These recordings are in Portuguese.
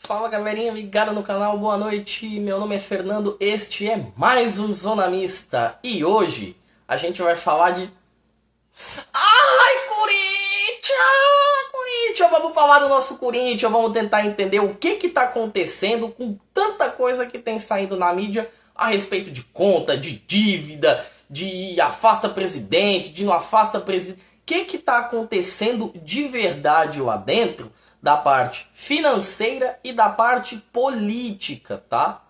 Fala galerinha ligada no canal, boa noite, meu nome é Fernando, este é mais um Zona Mista e hoje a gente vai falar de... Ai, Corinthians! Vamos falar do nosso Corinthians, vamos tentar entender o que está acontecendo com tanta coisa que tem saído na mídia a respeito de conta, de dívida, de afasta presidente, de não afasta presidente. O que está acontecendo de verdade lá dentro? Da parte financeira e da parte política, tá?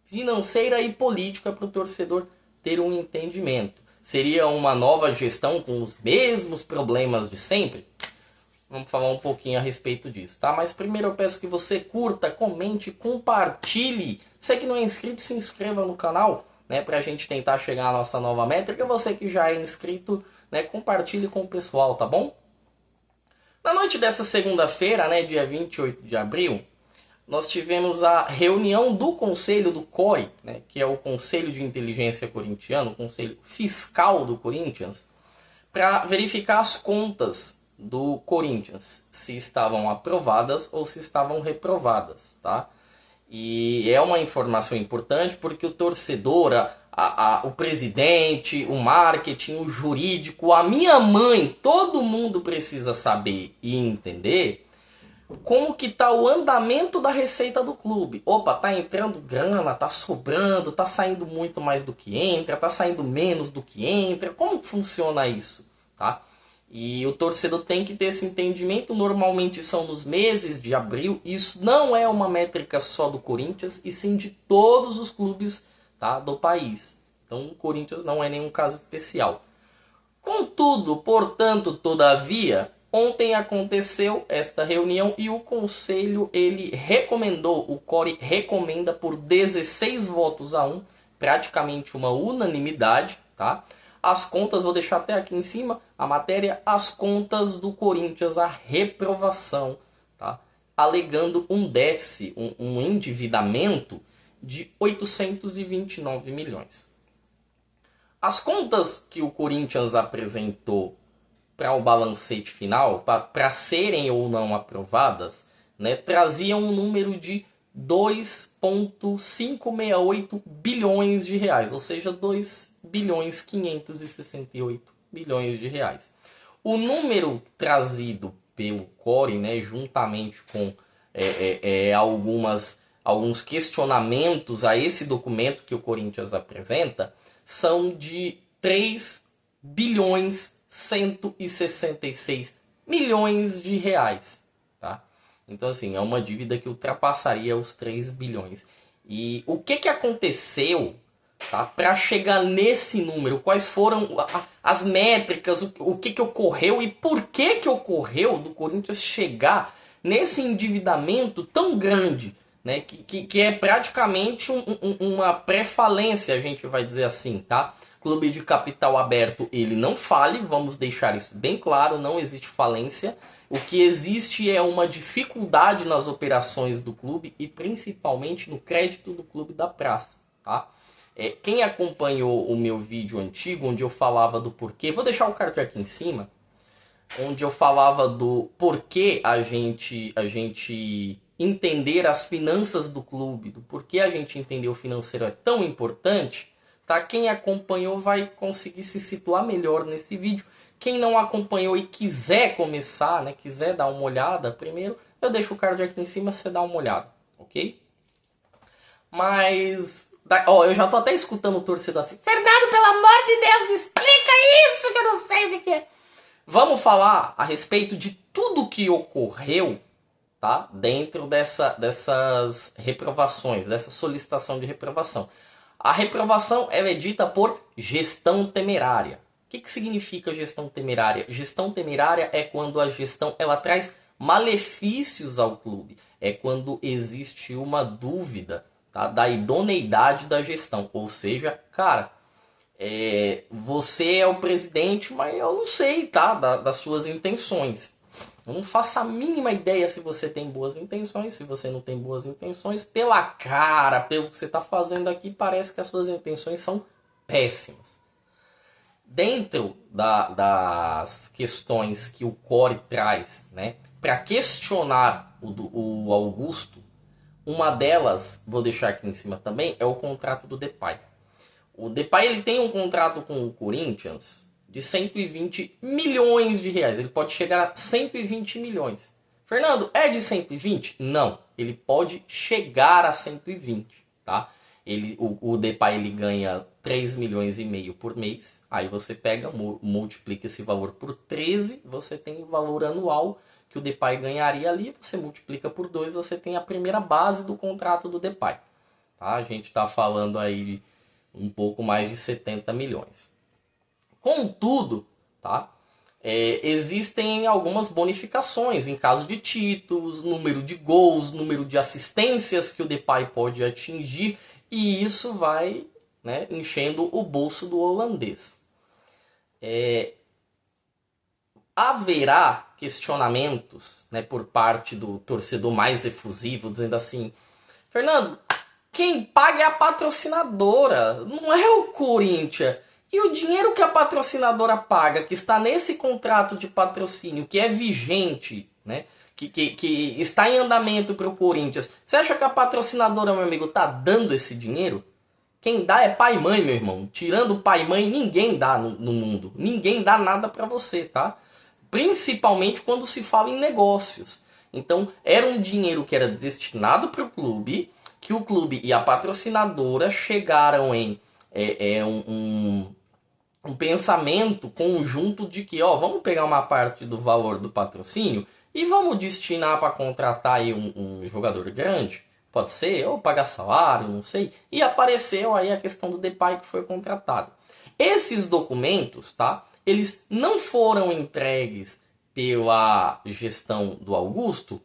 Financeira e política para o torcedor ter um entendimento. Seria uma nova gestão com os mesmos problemas de sempre? Vamos falar um pouquinho a respeito disso, tá? Mas primeiro eu peço que você curta, comente, compartilhe. Você que não é inscrito, se inscreva no canal, né? Pra gente tentar chegar à nossa nova métrica. Você que já é inscrito, né? Compartilhe com o pessoal, tá bom? Na noite dessa segunda-feira, né, dia 28 de abril, nós tivemos a reunião do Conselho do COI, né, que é o Conselho de Inteligência Corintiano, o Conselho Fiscal do Corinthians, para verificar as contas do Corinthians, se estavam aprovadas ou se estavam reprovadas, tá? E é uma informação importante porque o torcedor, o presidente, o marketing, o jurídico, a minha mãe, todo mundo precisa saber e entender como que tá o andamento da receita do clube. Opa, tá entrando grana, tá sobrando, tá saindo muito mais do que entra, tá saindo menos do que entra. Como funciona isso, tá? E o torcedor tem que ter esse entendimento. Normalmente são nos meses de abril. Isso não é uma métrica só do Corinthians, e sim de todos os clubes, tá, do país. Então o Corinthians não é nenhum caso especial. Contudo, portanto, todavia, ontem aconteceu esta reunião e o Conselho ele recomendou, o CORE recomenda por 16 votos a 1, praticamente uma unanimidade, tá? As contas, vou deixar até aqui em cima a matéria, as contas do Corinthians, a reprovação, tá? Alegando um déficit, um endividamento de 829 milhões. As contas que o Corinthians apresentou para o balancete final, para serem ou não aprovadas, né, traziam um número de 2,568 bilhões de reais, ou seja, 2,568 bilhões de reais. O número trazido pelo CORE, né, juntamente com alguns questionamentos a esse documento que o Corinthians apresenta, são de 3 bilhões 166 milhões de reais, tá? Então, assim, é uma dívida que ultrapassaria os 3 bilhões. E o que aconteceu, tá, para chegar nesse número? Quais foram as métricas, o que ocorreu e por que ocorreu do Corinthians chegar nesse endividamento tão grande, né, que é praticamente uma pré-falência, a gente vai dizer assim, tá? Clube de capital aberto, ele não fale, vamos deixar isso bem claro, não existe falência. O que existe é uma dificuldade nas operações do clube e principalmente no crédito do clube da praça, tá? Quem acompanhou o meu vídeo antigo, onde eu falava do porquê, vou deixar o card aqui em cima, onde eu falava do porquê a gente entender as finanças do clube, do porquê a gente entender o financeiro é tão importante, tá? Quem acompanhou vai conseguir se situar melhor nesse vídeo. Quem não acompanhou e quiser começar, né, quiser dar uma olhada, primeiro eu deixo o card aqui em cima, você dá uma olhada, ok? Mas, eu já tô até escutando o torcedor assim, Fernando, pelo amor de Deus, me explica isso que eu não sei o que é. Vamos falar a respeito de tudo que ocorreu, tá, dentro dessas reprovações, dessa solicitação de reprovação. A reprovação ela é dita por gestão temerária. O que significa gestão temerária? Gestão temerária é quando a gestão ela traz malefícios ao clube. É quando existe uma dúvida, tá, da idoneidade da gestão. Ou seja, cara, você é o presidente, mas eu não sei, tá, das suas intenções. Eu não faço a mínima ideia se você tem boas intenções, se você não tem boas intenções. Pela cara, pelo que você está fazendo aqui, parece que as suas intenções são péssimas. Dentro das questões que o CORE traz, né, para questionar o Augusto, Uma delas, vou deixar aqui em cima também, é o contrato do Depay. O Depay ele tem um contrato com o Corinthians de 120 milhões de reais. Ele pode chegar a 120 milhões. Fernando, é de 120? Não. Ele pode chegar a 120, tá? O Depay ele ganha 3 milhões e meio por mês. Aí você pega, multiplica esse valor por 13, você tem o valor anual que o Depay ganharia ali, você multiplica por 2, você tem a primeira base do contrato do Depay. Tá? A gente está falando aí de um pouco mais de 70 milhões. Contudo, tá? Existem algumas bonificações em caso de títulos, número de gols, número de assistências que o Depay pode atingir, e isso vai, né, enchendo o bolso do holandês. Haverá questionamentos, né, por parte do torcedor mais efusivo, dizendo assim: Fernando, quem paga é a patrocinadora, não é o Corinthians. E o dinheiro que a patrocinadora paga, que está nesse contrato de patrocínio, que é vigente, né, que está em andamento para o Corinthians, você acha que a patrocinadora, meu amigo, está dando esse dinheiro? Quem dá é pai e mãe, meu irmão. Tirando pai e mãe, ninguém dá no mundo. Ninguém dá nada para você, tá? Principalmente quando se fala em negócios. Então, era um dinheiro que era destinado para o clube, que o clube e a patrocinadora chegaram em um pensamento conjunto de que, vamos pegar uma parte do valor do patrocínio e vamos destinar para contratar aí um jogador grande, pode ser, ou pagar salário, não sei, e apareceu aí a questão do Depay que foi contratado. Esses documentos, tá? Eles não foram entregues pela gestão do Augusto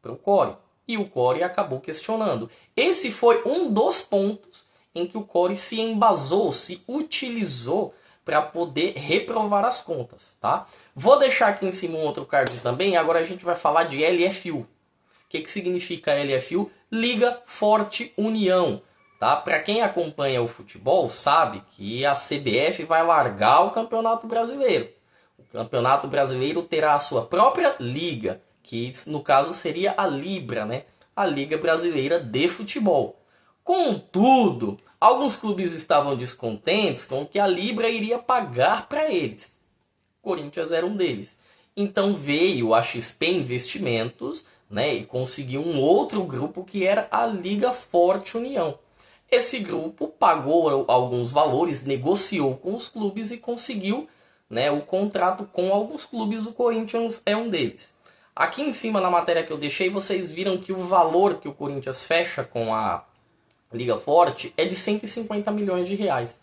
para o Core. E o Core acabou questionando. Esse foi um dos pontos em que o Core se embasou, se utilizou para poder reprovar as contas. Tá? Vou deixar aqui em cima um outro card também. Agora a gente vai falar de LFU. O que significa LFU? Liga Forte União. Tá? Para quem acompanha o futebol, sabe que a CBF vai largar o Campeonato Brasileiro. O Campeonato Brasileiro terá a sua própria liga, que no caso seria a Libra, né? A Liga Brasileira de Futebol. Contudo, alguns clubes estavam descontentes com que a Libra iria pagar para eles. O Corinthians era um deles. Então veio a XP Investimentos, né, e conseguiu um outro grupo que era a Liga Forte União. Esse grupo pagou alguns valores, negociou com os clubes e conseguiu, né, o contrato com alguns clubes. O Corinthians é um deles. Aqui em cima na matéria que eu deixei, vocês viram que o valor que o Corinthians fecha com a Liga Forte é de 150 milhões de reais.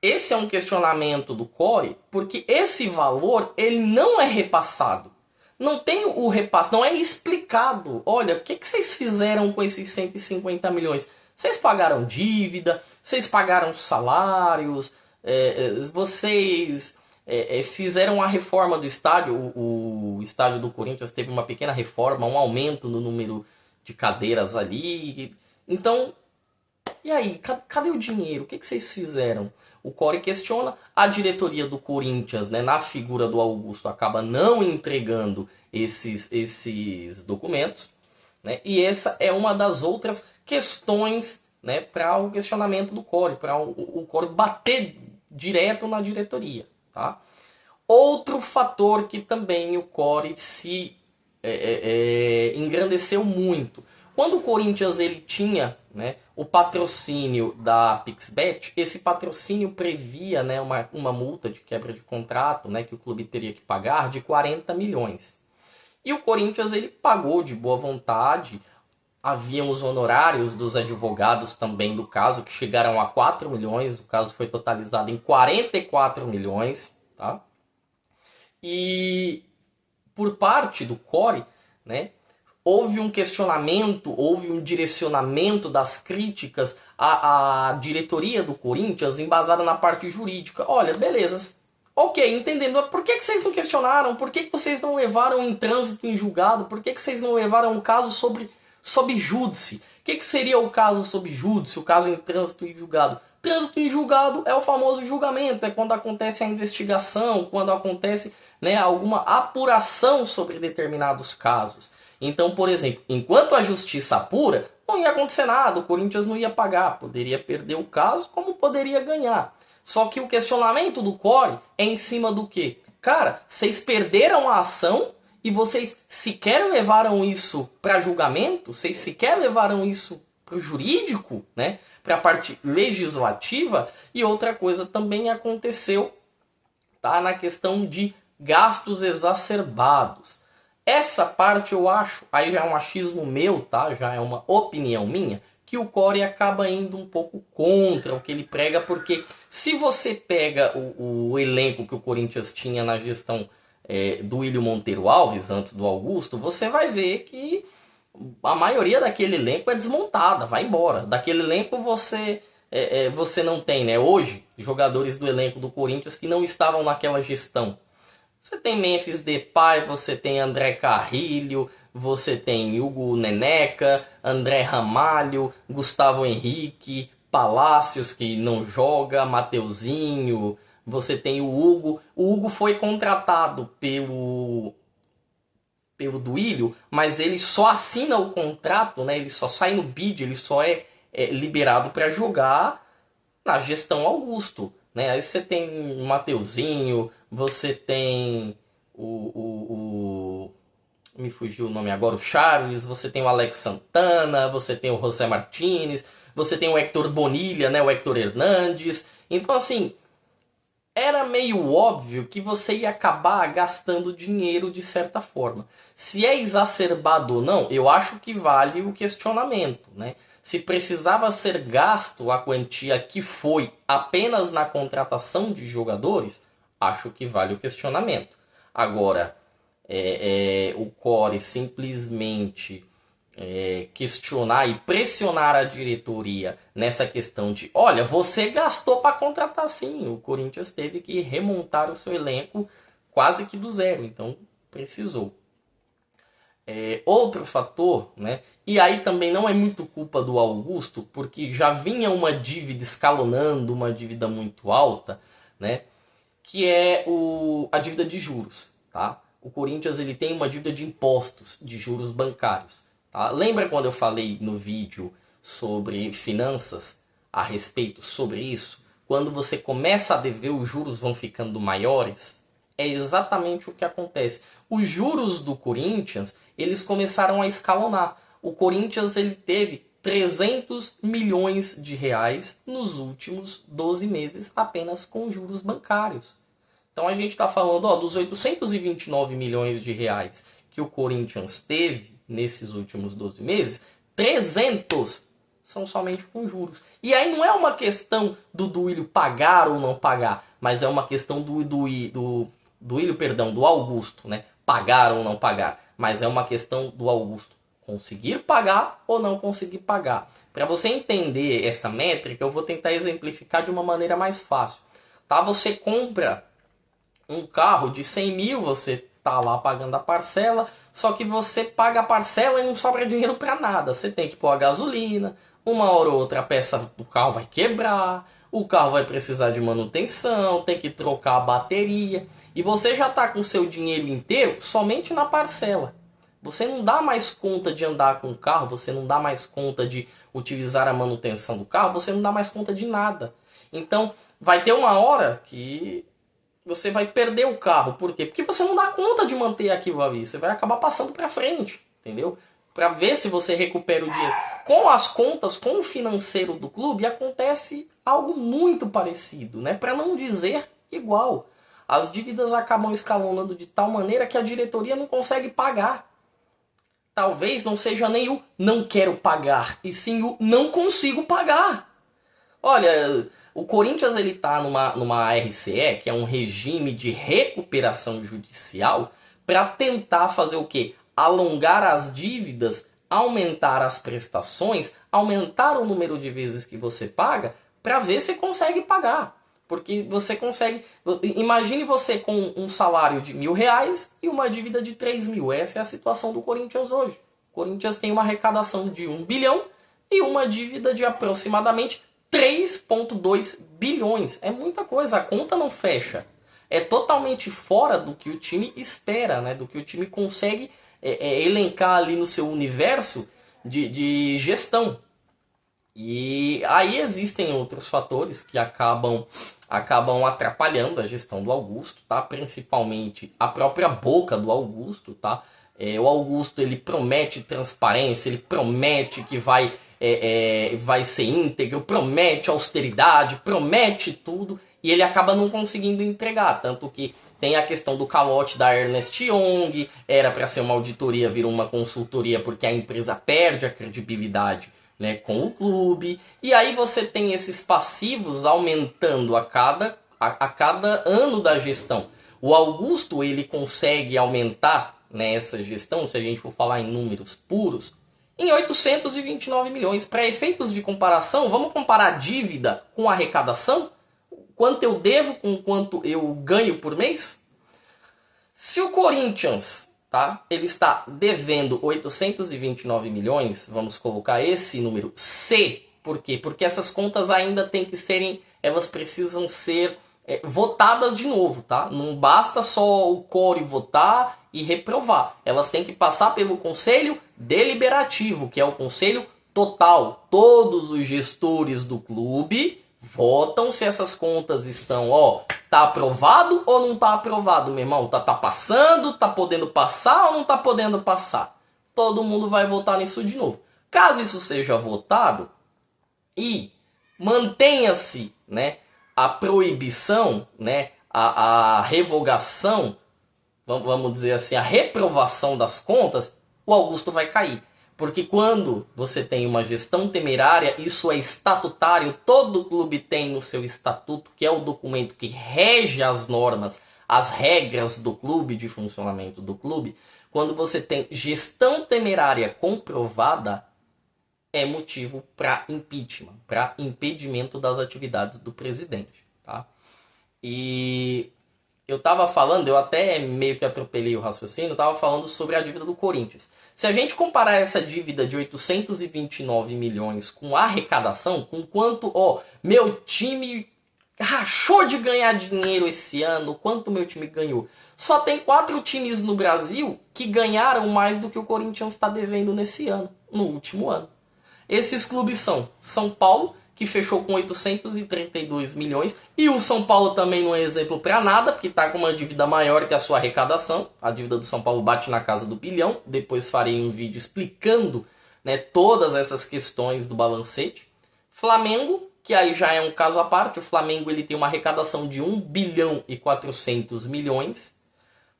Esse é um questionamento do Core, porque esse valor ele não é repassado. Não tem o repasse, não é explicado. Olha, o que vocês fizeram com esses 150 milhões? Vocês pagaram dívida, vocês pagaram salários, vocês fizeram a reforma do estádio. O estádio do Corinthians teve uma pequena reforma, um aumento no número de cadeiras ali. Então, e aí, cadê o dinheiro? O que vocês fizeram? O Core questiona, a diretoria do Corinthians, né, na figura do Augusto, acaba não entregando esses documentos, né, e essa é uma das outras questões, né, para o questionamento do Core, para o Core bater direto na diretoria. Tá? Outro fator que também o Core se engrandeceu muito. Quando o Corinthians ele tinha, né, o patrocínio da Pixbet, esse patrocínio previa, né, uma multa de quebra de contrato, né, que o clube teria que pagar de 40 milhões. E o Corinthians ele pagou de boa vontade. Haviam os honorários dos advogados também do caso, que chegaram a 4 milhões. O caso foi totalizado em 44 milhões. Tá? E por parte do Core, né, houve um questionamento, houve um direcionamento das críticas à diretoria do Corinthians embasada na parte jurídica. Olha, beleza, ok, entendendo. Por que vocês não questionaram? Por que vocês não levaram em trânsito em julgado? Por que vocês não levaram um caso sob júdice? O que seria o caso sob júdice, o caso em trânsito em julgado? Trânsito em julgado é o famoso julgamento, é quando acontece a investigação, quando acontece, né, alguma apuração sobre determinados casos. Então, por exemplo, enquanto a justiça apura, não ia acontecer nada, o Corinthians não ia pagar, poderia perder o caso, como poderia ganhar. Só que o questionamento do Core é em cima do quê? Cara, vocês perderam a ação e vocês sequer levaram isso para julgamento? Vocês sequer levaram isso para o jurídico, né? Para a parte legislativa? E outra coisa também aconteceu, tá? Na questão de gastos exacerbados. Essa parte eu acho, aí já é um achismo meu, tá? Já é uma opinião minha, que o Core acaba indo um pouco contra o que ele prega, porque se você pega o elenco que o Corinthians tinha na gestão do William Monteiro Alves, antes do Augusto, você vai ver que a maioria daquele elenco é desmontada, vai embora. Daquele elenco você não tem, né? Hoje, jogadores do elenco do Corinthians que não estavam naquela gestão. Você tem Memphis Depay, você tem André Carrilho, você tem Hugo Neneca, André Ramalho, Gustavo Henrique, Palácios, que não joga, Mateuzinho, você tem o Hugo. O Hugo foi contratado pelo Duílio, mas ele só assina o contrato, né? Ele só sai no bid, ele só é liberado para jogar na gestão Augusto. Né? Aí você tem o Mateuzinho, você tem me fugiu o nome agora, o Charles, você tem o Alex Santana, você tem o José Martinez, você tem o Hector Bonilha, né? O Hector Hernandes. Então, assim, era meio óbvio que você ia acabar gastando dinheiro de certa forma. Se é exacerbado ou não, eu acho que vale o questionamento, né? Se precisava ser gasto a quantia que foi apenas na contratação de jogadores, acho que vale o questionamento. Agora, o Core simplesmente questionar e pressionar a diretoria nessa questão de, olha, você gastou para contratar sim, o Corinthians teve que remontar o seu elenco quase que do zero, então precisou. Outro fator, né? E aí também não é muito culpa do Augusto, porque já vinha uma dívida escalonando, uma dívida muito alta, né? Que é a dívida de juros, tá? O Corinthians ele tem uma dívida de impostos, de juros bancários. Tá? Lembra quando eu falei no vídeo sobre finanças, a respeito sobre isso? Quando você começa a dever, os juros vão ficando maiores? É exatamente o que acontece. Os juros do Corinthians, eles começaram a escalonar. O Corinthians ele teve 300 milhões de reais nos últimos 12 meses apenas com juros bancários. Então a gente está falando dos 829 milhões de reais que o Corinthians teve nesses últimos 12 meses, 300 são somente com juros. E aí não é uma questão do Duílio pagar ou não pagar, mas é uma questão do Augusto, né? Pagar ou não pagar. Mas é uma questão do Augusto conseguir pagar ou não conseguir pagar. Para você entender essa métrica, eu vou tentar exemplificar de uma maneira mais fácil. Tá? Você compra um carro de 100 mil, você tá lá pagando a parcela, só que você paga a parcela e não sobra dinheiro para nada. Você tem que pôr a gasolina, uma hora ou outra a peça do carro vai quebrar, o carro vai precisar de manutenção, tem que trocar a bateria, e você já tá com o seu dinheiro inteiro somente na parcela. Você não dá mais conta de andar com o carro, você não dá mais conta de utilizar a manutenção do carro, você não dá mais conta de nada. Então, vai ter uma hora que você vai perder o carro. Por quê? Porque você não dá conta de manter aquilo ali. Você vai acabar passando para frente, entendeu? Para ver se você recupera o dinheiro. Com as contas, com o financeiro do clube, acontece algo muito parecido, né? Para não dizer igual. As dívidas acabam escalonando de tal maneira que a diretoria não consegue pagar. Talvez não seja nem o não quero pagar, e sim o não consigo pagar. Olha, o Corinthians ele está numa RCE, que é um regime de recuperação judicial, para tentar fazer o quê? Alongar as dívidas, aumentar as prestações, aumentar o número de vezes que você paga, para ver se consegue pagar. Porque você consegue... Imagine você com um salário de R$1.000 e uma dívida de 3 mil. Essa é a situação do Corinthians hoje. O Corinthians tem uma arrecadação de 1 bilhão e uma dívida de aproximadamente 3,2 bilhões. É muita coisa, a conta não fecha. É totalmente fora do que o time espera, né? Do que o time consegue elencar ali no seu universo de gestão. E aí existem outros fatores que acabam atrapalhando a gestão do Augusto, tá? Principalmente a própria boca do Augusto, tá? O Augusto, ele promete transparência, ele promete que vai ser íntegro, promete austeridade, promete tudo, e ele acaba não conseguindo entregar. Tanto que tem a questão do calote da Ernst Young, era para ser uma auditoria, virou uma consultoria porque a empresa perde a credibilidade, né, com o clube. E aí você tem esses passivos aumentando a cada ano da gestão. O Augusto, ele consegue aumentar, né, essa gestão, se a gente for falar em números puros, em 829 milhões. Para efeitos de comparação, vamos comparar a dívida com a arrecadação? Quanto eu devo com quanto eu ganho por mês? Se o Corinthians, tá, ele está devendo 829 milhões, vamos colocar esse número C. Por quê? Porque essas contas ainda tem que serem, elas precisam ser votadas de novo, tá? Não basta só o core votar e reprovar. Elas têm que passar pelo Conselho Deliberativo, que é o Conselho Total. Todos os gestores do clube votam se essas contas estão, tá aprovado ou não tá aprovado, meu irmão? Tá passando, tá podendo passar ou não tá podendo passar? Todo mundo vai votar nisso de novo. Caso isso seja votado e mantenha-se, né, a proibição, né, a revogação, vamos dizer assim, a reprovação das contas, o Augusto vai cair. Porque quando você tem uma gestão temerária, isso é estatutário, todo clube tem no seu estatuto, que é o documento que rege as normas, as regras do clube, de funcionamento do clube. Quando você tem gestão temerária comprovada, é motivo para impeachment, para impedimento das atividades do presidente, tá? E eu estava falando, eu até meio que atropelei o raciocínio, estava falando sobre a dívida do Corinthians. Se a gente comparar essa dívida de 829 milhões com a arrecadação, com quanto, meu time rachou de ganhar dinheiro esse ano, quanto meu time ganhou? Só tem 4 times no Brasil que ganharam mais do que o Corinthians está devendo nesse ano, no último ano. Esses clubes são São Paulo, que fechou com 832 milhões, e o São Paulo também não é exemplo para nada, porque está com uma dívida maior que a sua arrecadação. A dívida do São Paulo bate na casa do bilhão. Depois farei um vídeo explicando, né, todas essas questões do balancete. Flamengo, que aí já é um caso à parte. O Flamengo, ele tem uma arrecadação de 1 bilhão e 400 milhões.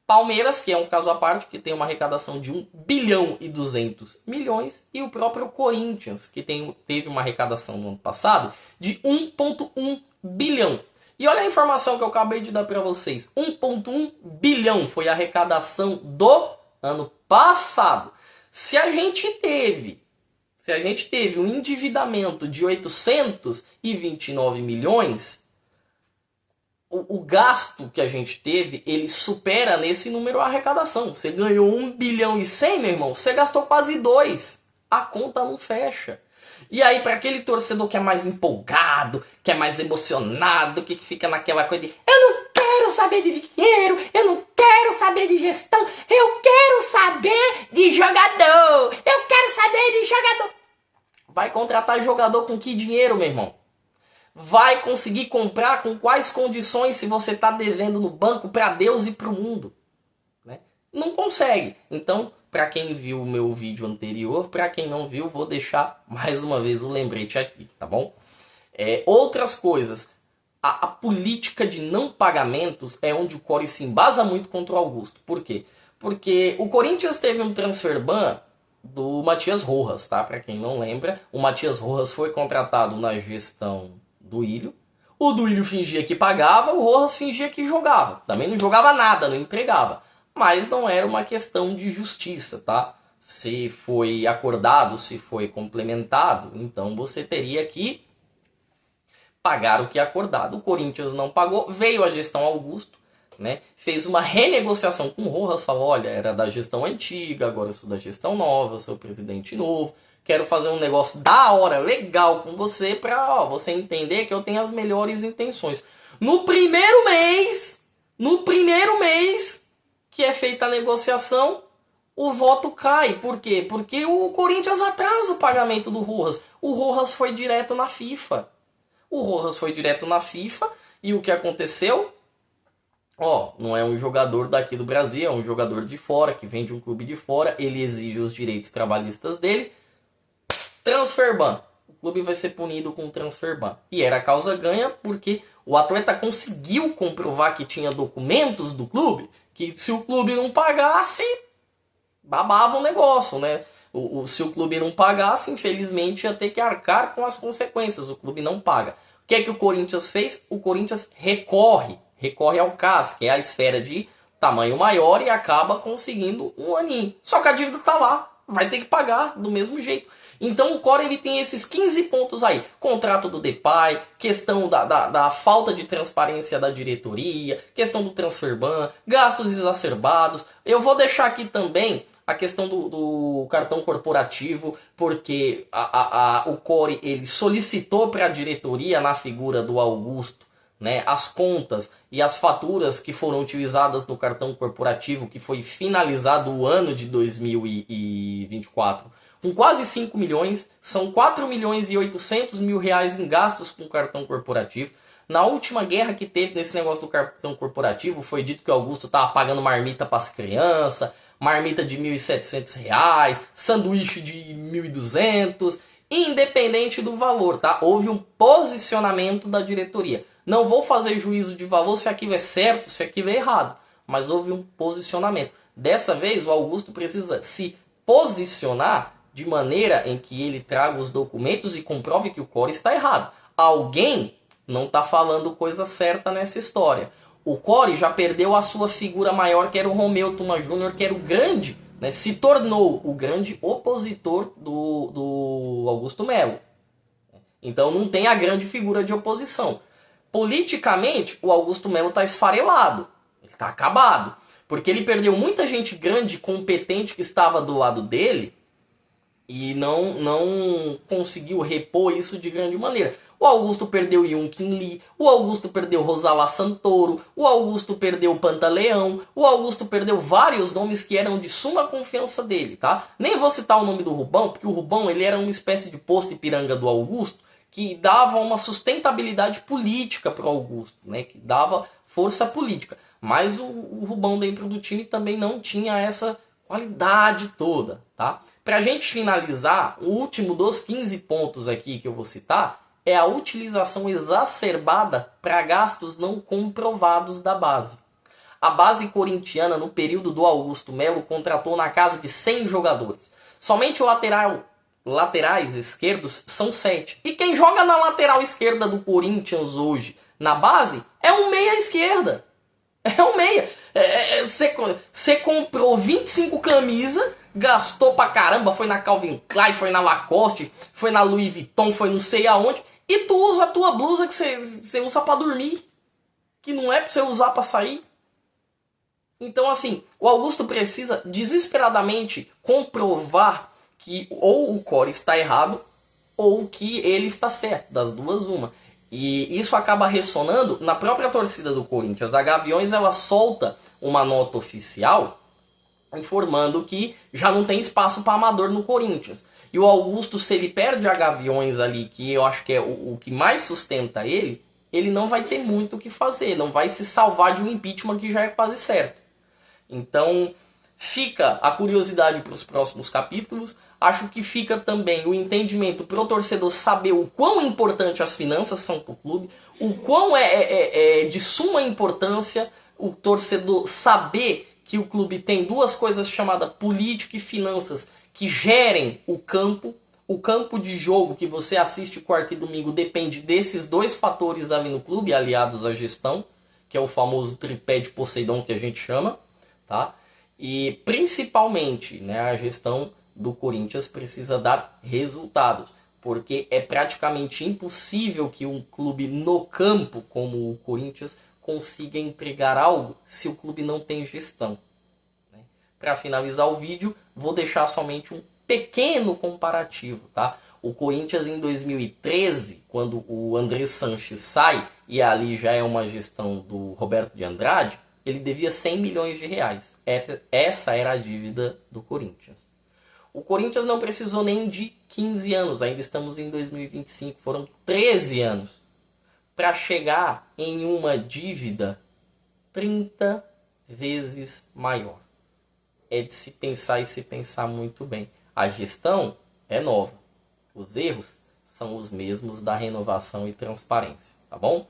Palmeiras, que é um caso à parte, que tem uma arrecadação de 1 bilhão e 200 milhões. E o próprio Corinthians, que teve uma arrecadação no ano passado de 1,1 bilhão. E olha a informação que eu acabei de dar para vocês. 1,1 bilhão foi a arrecadação do ano passado. Se a gente teve um endividamento de 829 milhões... O gasto que a gente teve, ele supera nesse número a arrecadação. Você ganhou 1 bilhão e 100, meu irmão, você gastou quase 2. A conta não fecha. E aí, para aquele torcedor que é mais empolgado, que é mais emocionado, que fica naquela coisa de eu não quero saber de dinheiro, eu não quero saber de gestão, eu quero saber de jogador, eu quero saber de jogador. Vai contratar jogador com que dinheiro, meu irmão? Vai conseguir comprar com quais condições se você está devendo no banco para Deus e para o mundo? Né? Não consegue. Então, para quem viu o meu vídeo anterior, para quem não viu, vou deixar mais uma vez o lembrete aqui, tá bom? Outras coisas. A política de não pagamentos é onde o Core se embasa muito contra o Augusto. Por quê? Porque o Corinthians teve um transfer ban do Matias Rojas, tá? Para quem não lembra, o Matias Rojas foi contratado na gestão do Ilho. O Duílio fingia que pagava, o Rojas fingia que jogava. Também não jogava nada, não entregava. Mas não era uma questão de justiça, tá? Se foi acordado, se foi complementado, então você teria que pagar o que é acordado. O Corinthians não pagou, veio a gestão Augusto, né? Fez uma renegociação com o Rojas, falou, olha, era da gestão antiga, agora eu sou da gestão nova, eu sou o presidente novo. Quero fazer um negócio da hora, legal com você, pra você entender que eu tenho as melhores intenções. No primeiro mês que é feita a negociação, o voto cai. Por quê? Porque o Corinthians atrasa o pagamento do Rojas. O Rojas foi direto na FIFA. O Rojas foi direto na FIFA e o que aconteceu? Ó, não é um jogador daqui do Brasil, é um jogador de fora, que vem de um clube de fora, ele exige os direitos trabalhistas dele. Transfer ban. O clube vai ser punido com transfer ban. E era causa ganha porque o atleta conseguiu comprovar que tinha documentos do clube, que se o clube não pagasse, babava o negócio, né? Se o clube não pagasse, infelizmente ia ter que arcar com as consequências. O clube não paga. O que é que o Corinthians fez? O Corinthians recorre ao CAS, que é a esfera de tamanho maior, e acaba conseguindo um aninho. Só que a dívida tá lá, vai ter que pagar do mesmo jeito. Então o Core ele tem esses 15 pontos aí. Contrato do Depay, questão da falta de transparência da diretoria, questão do transfer ban, gastos exacerbados. Eu vou deixar aqui também a questão do cartão corporativo, porque o Core ele solicitou para a diretoria, na figura do Augusto, né, as contas e as faturas que foram utilizadas no cartão corporativo, que foi finalizado o ano de 2024, com quase 5 milhões, são 4 milhões e 800 mil reais em gastos com o cartão corporativo. Na última guerra que teve nesse negócio do cartão corporativo, foi dito que o Augusto estava pagando marmita para as crianças, marmita de R$ 1.700, sanduíche de 1.200, independente do valor, tá? Houve um posicionamento da diretoria. Não vou fazer juízo de valor se aquilo é certo, se aquilo é errado, mas houve um posicionamento. Dessa vez, o Augusto precisa se posicionar de maneira em que ele traga os documentos e comprove que o Core está errado. Alguém não está falando coisa certa nessa história. O Core já perdeu a sua figura maior, que era o Romeu Tuma Júnior, que era o grande, né, se tornou o grande opositor do Augusto Melo. Então não tem a grande figura de oposição. Politicamente, o Augusto Melo está esfarelado, ele está acabado, porque ele perdeu muita gente grande, competente, que estava do lado dele, e não conseguiu repor isso de grande maneira. O Augusto perdeu Yun Kim Lee, o Augusto perdeu Rosala Santoro, o Augusto perdeu Pantaleão, o Augusto perdeu vários nomes que eram de suma confiança dele, tá? Nem vou citar o nome do Rubão, porque o Rubão ele era uma espécie de posto Ipiranga do Augusto, que dava uma sustentabilidade política para o Augusto, né? Que dava força política. Mas o Rubão dentro do time também não tinha essa qualidade toda, tá? Pra gente finalizar, o último dos 15 pontos aqui que eu vou citar é a utilização exacerbada para gastos não comprovados da base. A base corintiana, no período do Augusto Melo, contratou na casa de 100 jogadores. Somente laterais esquerdos são 7. E quem joga na lateral esquerda do Corinthians hoje, na base, é um meia esquerda. É um meia. Você comprou 25 camisas, gastou pra caramba, foi na Calvin Klein, foi na Lacoste, foi na Louis Vuitton, foi não sei aonde, e tu usa a tua blusa que você usa pra dormir, que não é pra você usar pra sair. Então assim, o Augusto precisa desesperadamente comprovar que ou o Core está errado ou que ele está certo, das duas uma. E isso acaba ressonando na própria torcida do Corinthians. A Gaviões ela solta uma nota oficial informando que já não tem espaço para amador no Corinthians. E o Augusto, se ele perde a Gaviões ali, que eu acho que é o que mais sustenta ele não vai ter muito o que fazer, não vai se salvar de um impeachment que já é quase certo. Então fica a curiosidade para os próximos capítulos. Acho que fica também o entendimento para o torcedor saber o quão importante as finanças são para o clube, o quão é de suma importância o torcedor saber que o clube tem duas coisas chamadas política e finanças que gerem o campo. O campo de jogo que você assiste quarta e domingo depende desses dois fatores ali no clube, aliados à gestão, que é o famoso tripé de Poseidon que a gente chama, tá? E principalmente, né, a gestão do Corinthians precisa dar resultados, porque é praticamente impossível que um clube no campo como o Corinthians consiga entregar algo se o clube não tem gestão. Para finalizar o vídeo, vou deixar somente um pequeno comparativo, tá? O Corinthians em 2013, quando o André Sanches sai, e ali já é uma gestão do Roberto de Andrade, Ele devia 100 milhões de reais. Essa era a dívida do Corinthians. O Corinthians não precisou nem de 15 anos, ainda estamos em 2025, foram 13 anos para chegar em uma dívida 30 vezes maior. É de se pensar e se pensar muito bem. A gestão é nova. Os erros são os mesmos da renovação e transparência, tá bom?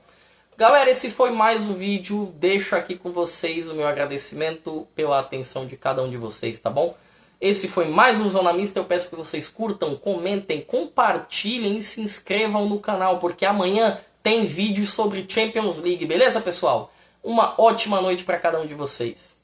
Galera, esse foi mais um vídeo. Deixo aqui com vocês o meu agradecimento pela atenção de cada um de vocês, tá bom? Esse foi mais um Zona Mista. Eu peço que vocês curtam, comentem, compartilhem e se inscrevam no canal, porque amanhã tem vídeo sobre Champions League, beleza, pessoal? Uma ótima noite para cada um de vocês.